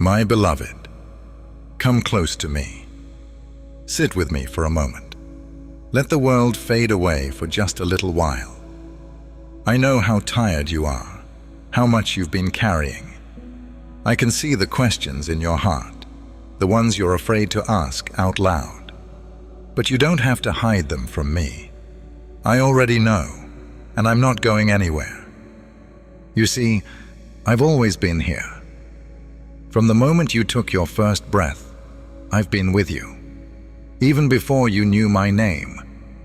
My beloved, come close to me. Sit with me for a moment. Let the world fade away for just a little while. I know how tired you are, how much you've been carrying. I can see the questions in your heart, the ones you're afraid to ask out loud. But you don't have to hide them from me. I already know, and I'm not going anywhere. You see, I've always been here. From the moment you took your first breath, I've been with you. Even before you knew my name,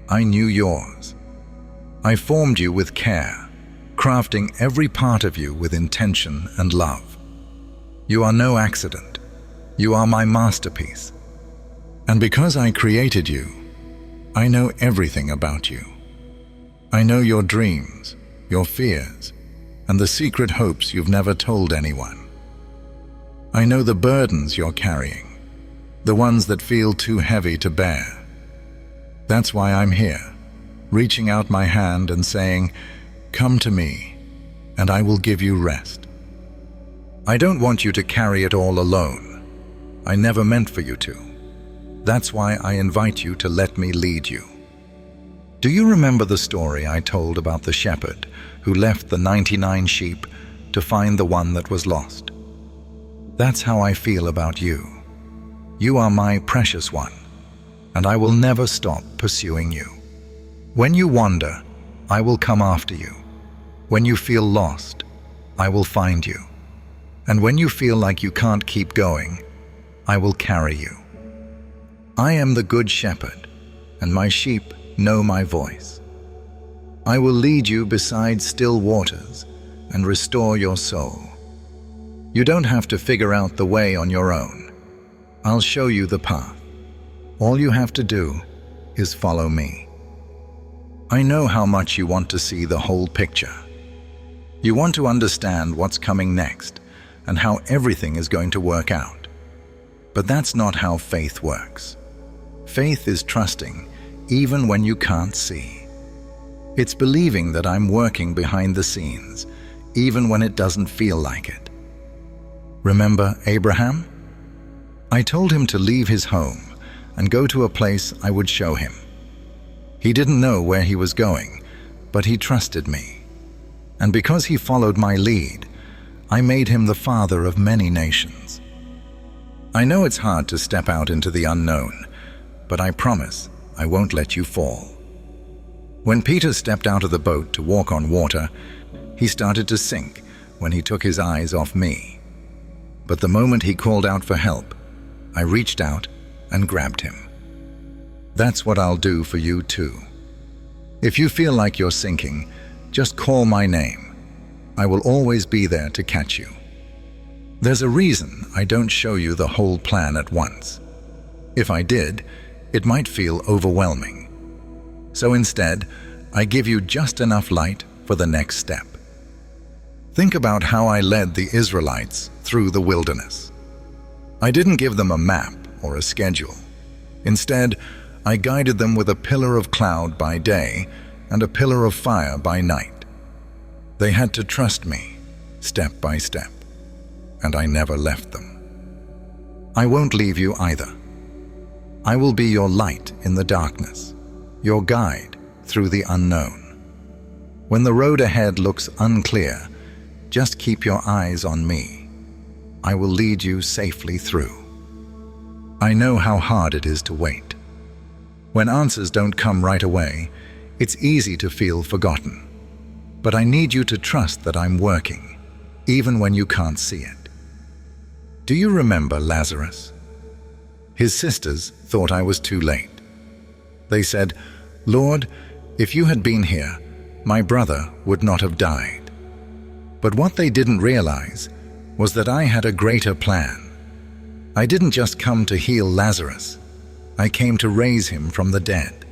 I knew yours. I formed you with care, crafting every part of you with intention and love. You are no accident. You are my masterpiece. And because I created you, I know everything about you. I know your dreams, your fears, and the secret hopes you've never told anyone. I know the burdens you're carrying, the ones that feel too heavy to bear. That's why I'm here, reaching out my hand and saying, "Come to me, and I will give you rest." I don't want you to carry it all alone. I never meant for you to. That's why I invite you to let me lead you. Do you remember the story I told about the shepherd who left the 99 sheep to find the one that was lost? That's how I feel about you. You are my precious one, and I will never stop pursuing you. When you wander, I will come after you. When you feel lost, I will find you. And when you feel like you can't keep going, I will carry you. I am the good shepherd, and my sheep know my voice. I will lead you beside still waters and restore your soul. You don't have to figure out the way on your own. I'll show you the path. All you have to do is follow me. I know how much you want to see the whole picture. You want to understand what's coming next and how everything is going to work out. But that's not how faith works. Faith is trusting even when you can't see. It's believing that I'm working behind the scenes, even when it doesn't feel like it. Remember Abraham? I told him to leave his home and go to a place I would show him. He didn't know where he was going, but he trusted me. And because he followed my lead, I made him the father of many nations. I know it's hard to step out into the unknown, but I promise I won't let you fall. When Peter stepped out of the boat to walk on water, he started to sink when he took his eyes off me. But the moment he called out for help, I reached out and grabbed him. That's what I'll do for you too. If you feel like you're sinking, just call my name. I will always be there to catch you. There's a reason I don't show you the whole plan at once. If I did, it might feel overwhelming. So instead, I give you just enough light for the next step. Think about how I led the Israelites through the wilderness. I didn't give them a map or a schedule. Instead, I guided them with a pillar of cloud by day and a pillar of fire by night. They had to trust me, step by step, and I never left them. I won't leave you either. I will be your light in the darkness, your guide through the unknown. When the road ahead looks unclear, just keep your eyes on me. I will lead you safely through. I know how hard it is to wait. When answers don't come right away, it's easy to feel forgotten. But I need you to trust that I'm working, even when you can't see it. Do you remember Lazarus? His sisters thought I was too late. They said, "Lord, if you had been here, my brother would not have died." But what they didn't realize was that I had a greater plan. I didn't just come to heal Lazarus. I came to raise him from the dead.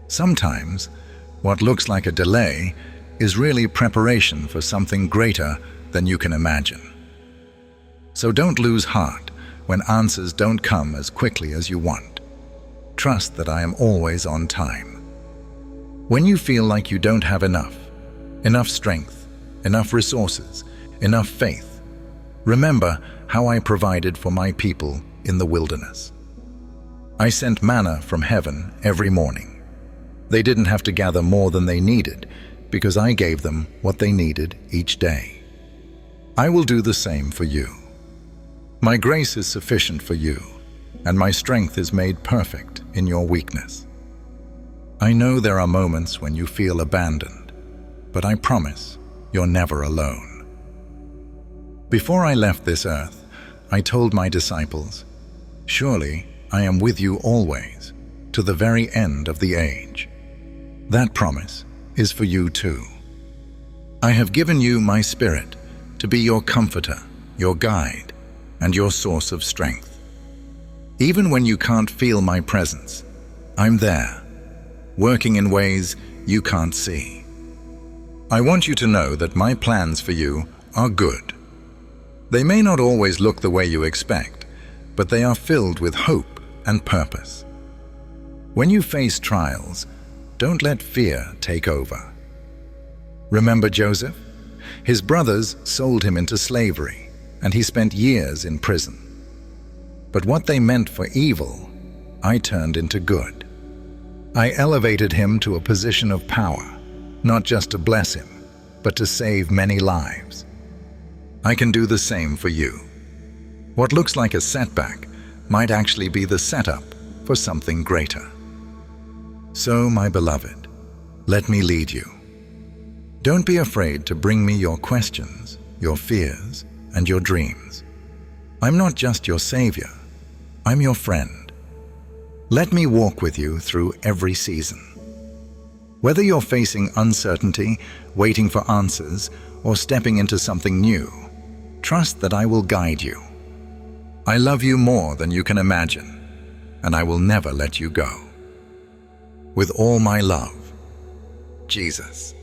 Sometimes, what looks like a delay is really preparation for something greater than you can imagine. So don't lose heart when answers don't come as quickly as you want. Trust that I am always on time. When you feel like you don't have enough strength, enough resources, enough faith, Remember how I provided for my people in the wilderness. I sent manna from heaven every morning. They didn't have to gather more than they needed because I gave them what they needed each day. I will do the same for you. My grace is sufficient for you, and my strength is made perfect in your weakness. I know there are moments when you feel abandoned, but I promise you're never alone. Before I left this earth, I told my disciples, "Surely I am with you always, to the very end of the age." That promise is for you too. I have given you my Spirit to be your comforter, your guide, and your source of strength. Even when you can't feel my presence, I'm there, working in ways you can't see. I want you to know that my plans for you are good. They may not always look the way you expect, but they are filled with hope and purpose. When you face trials, don't let fear take over. Remember Joseph? His brothers sold him into slavery, and he spent years in prison. But what they meant for evil, I turned into good. I elevated him to a position of power, not just to bless him, but to save many lives. I can do the same for you. What looks like a setback might actually be the setup for something greater. So, my beloved, let me lead you. Don't be afraid to bring me your questions, your fears, and your dreams. I'm not just your savior, I'm your friend. Let me walk with you through every season. Whether you're facing uncertainty, waiting for answers, or stepping into something new, trust that I will guide you. I love you more than you can imagine, and I will never let you go. With all my love, Jesus.